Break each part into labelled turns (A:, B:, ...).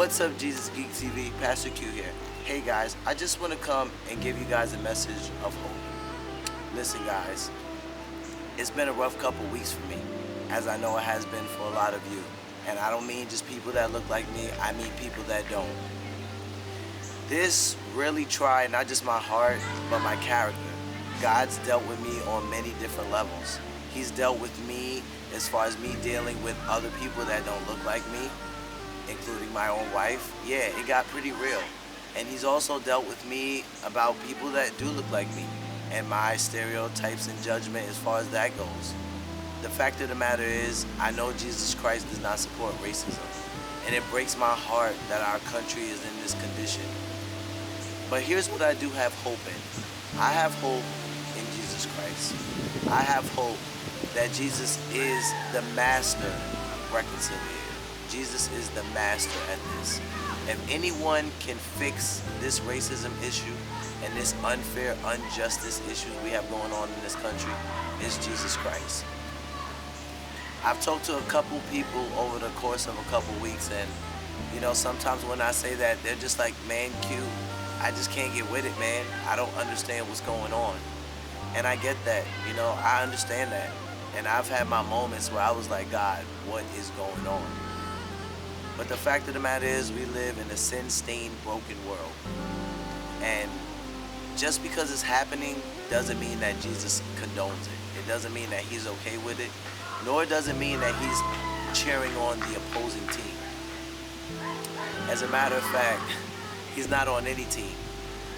A: What's up, Jesus Geek TV? Pastor Q here. Hey guys, I just want to come and give you guys a message of hope. Listen guys, it's been a rough couple weeks for me, as I know it has been for a lot of you. And I don't mean just people that look like me, I mean people that don't. This really tried not just my heart, but my character. God's dealt with me on many different levels. He's dealt with me as far as me dealing with other people that don't look like me, including my own wife. Yeah, it got pretty real. And he's also dealt with me about people that do look like me and my stereotypes and judgment as far as that goes. The fact of the matter is, I know Jesus Christ does not support racism. And it breaks my heart that our country is in this condition. But here's what I do have hope in. I have hope in Jesus Christ. I have hope that Jesus is the master reconciliator. Jesus is the master at this. If anyone can fix this racism issue and this unfair injustice issues we have going on in this country, it's Jesus Christ. I've talked to a couple people over the course of a couple weeks, and you know, sometimes when I say that, they're just like, man, Q, I just can't get with it, man. I don't understand what's going on. And I get that, you know, I understand that. And I've had my moments where I was like, God, what is going on? But the fact of the matter is, we live in a sin-stained, broken world. And just because it's happening doesn't mean that Jesus condones it. It doesn't mean that he's okay with it, nor does it mean that he's cheering on the opposing team. As a matter of fact, he's not on any team.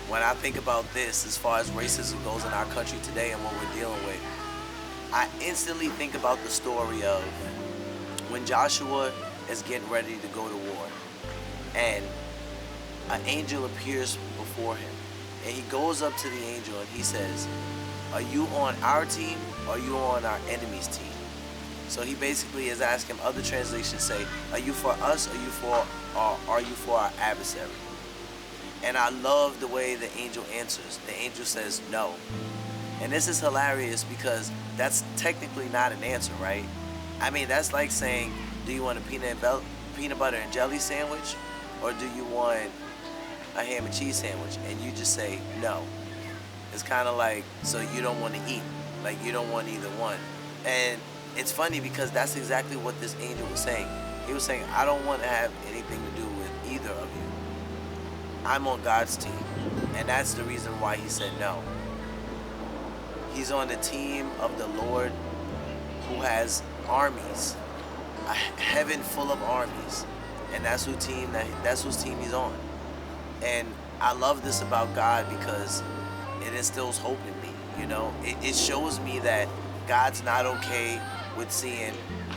A: When I think about this, as far as racism goes in our country today and what we're dealing with, I instantly think about the story of when Joshua is getting ready to go to war, and an angel appears before him, and he goes up to the angel and he says, are you on our team or are you on our enemy's team? So he basically is asking, other translations say, are you for us or are you for our adversary? And I love the way the angel answers. The angel says no. And this is hilarious because that's technically not an answer, right? I mean, that's like saying, do you want a peanut butter and jelly sandwich, or do you want a ham and cheese sandwich? And you just say no. It's kind of like, so you don't want to eat, like you don't want either one. And it's funny because that's exactly what this angel was saying. He was saying, I don't want to have anything to do with either of you. I'm on God's team, and that's the reason why he said no. He's on the team of the Lord, who has armies, a heaven full of armies, and that's whose team he's on. And I love this about God because it instills hope in me. You know, it shows me that God's not okay with seeing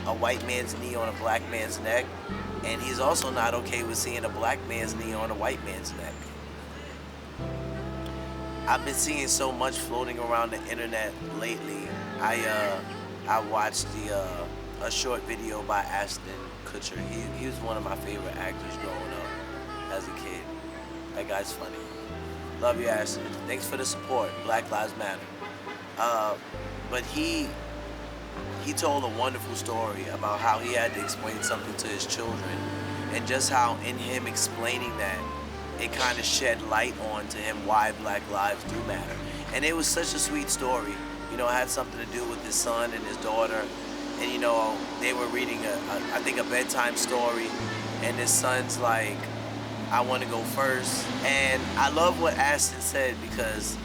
A: a white man's knee on a black man's neck, and he's also not okay with seeing a black man's knee on a white man's neck. I've been seeing so much floating around the internet lately. I watched a short video by Ashton Kutcher. He was one of my favorite actors growing up as a kid. That guy's funny. Love you, Ashton. Thanks for the support. Black Lives Matter. But he told a wonderful story about how he had to explain something to his children, and just how in him explaining that, it kind of shed light on to him why black lives do matter. And it was such a sweet story. You know, it had something to do with his son and his daughter. And you know, they were reading I think a bedtime story, and his son's like, I want to go first. And I love what Ashton said, because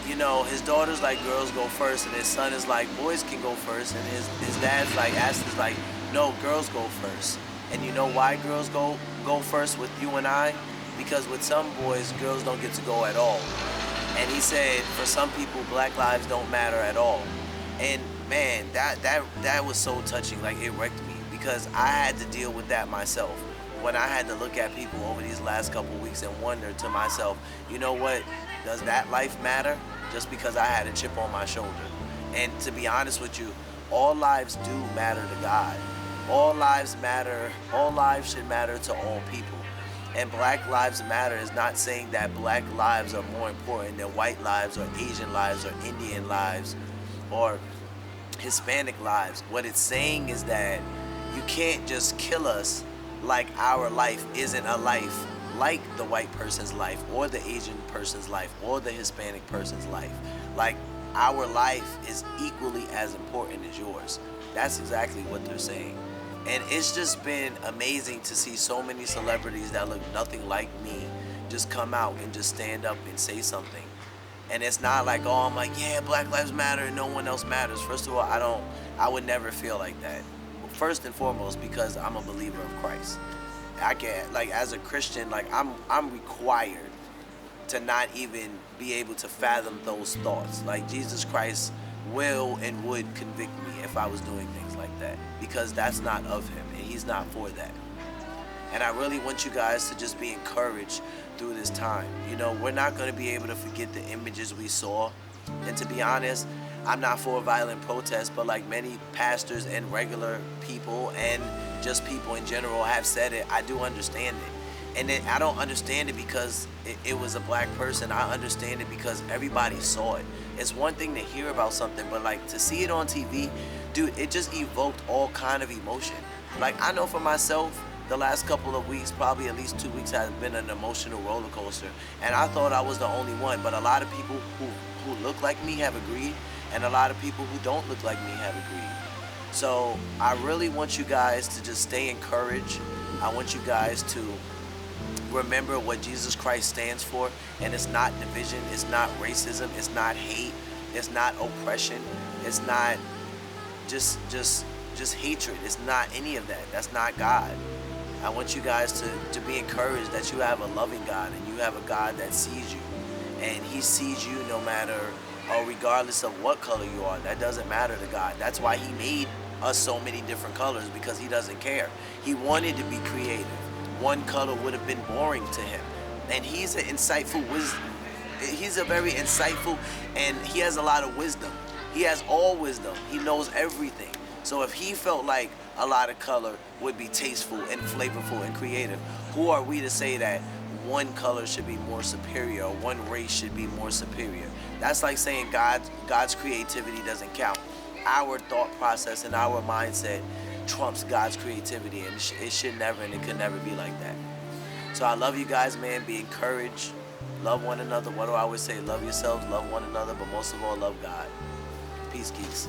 A: you know, his daughter's like, girls go first, and his son is like, boys can go first, and his dad's like, Ashton's like, no, girls go first. And you know why girls go first with you and I? Because with some boys, girls don't get to go at all. And he said, for some people, black lives don't matter at all. And man, that was so touching. Like, it wrecked me, because I had to deal with that myself. When I had to look at people over these last couple of weeks and wonder to myself, you know what? Does that life matter? Just because I had a chip on my shoulder. And to be honest with you, all lives do matter to God. All lives matter. All lives should matter to all people. And Black Lives Matter is not saying that black lives are more important than white lives or Asian lives or Indian lives or Hispanic lives. What it's saying is that you can't just kill us like our life isn't a life like the white person's life or the Asian person's life or the Hispanic person's life. Like our life is equally as important as yours. That's exactly what they're saying. And it's just been amazing to see so many celebrities that look nothing like me just come out and just stand up and say something. And it's not like, oh, I'm like, yeah, Black Lives Matter and no one else matters. First of all, I would never feel like that. First and foremost, because I'm a believer of Christ. I can't, like, as a Christian, like, I'm required to not even be able to fathom those thoughts. Like, Jesus Christ will and would convict me if I was doing things like that, because that's not of him and he's not for that. And I really want you guys to just be encouraged through this time. You know, we're not going to be able to forget the images we saw. And to be honest, I'm not for a violent protest, but like many pastors and regular people and just people in general have said it, I do understand it. And then I don't understand it because it was a black person. I understand it because everybody saw it. It's one thing to hear about something, but like to see it on TV, dude, it just evoked all kind of emotion. Like I know for myself, the last couple of weeks, probably at least 2 weeks, has been an emotional roller coaster. And I thought I was the only one, but a lot of people who look like me have agreed, and a lot of people who don't look like me have agreed. So I really want you guys to just stay encouraged. I want you guys to remember what Jesus Christ stands for, and it's not division, it's not racism, it's not hate, it's not oppression, it's not just hatred. It's not any of that. That's not God. I want you guys to be encouraged that you have a loving God and you have a God that sees you. And he sees you no matter or regardless of what color you are. That doesn't matter to God. That's why he made us so many different colors, because he doesn't care. He wanted to be creative. One color would have been boring to him. And he's an insightful wisdom. He's a very insightful, and he has a lot of wisdom. He has all wisdom. He knows everything. So if he felt like a lot of color would be tasteful and flavorful and creative, who are we to say that one color should be more superior or one race should be more superior? That's like saying God's creativity doesn't count. Our thought process and our mindset trumps God's creativity, and it should never and it could never be like that. So I love you guys, man. Be encouraged. Love one another. What do I always say? Love yourselves, love one another, but most of all, love God. Peace, geeks.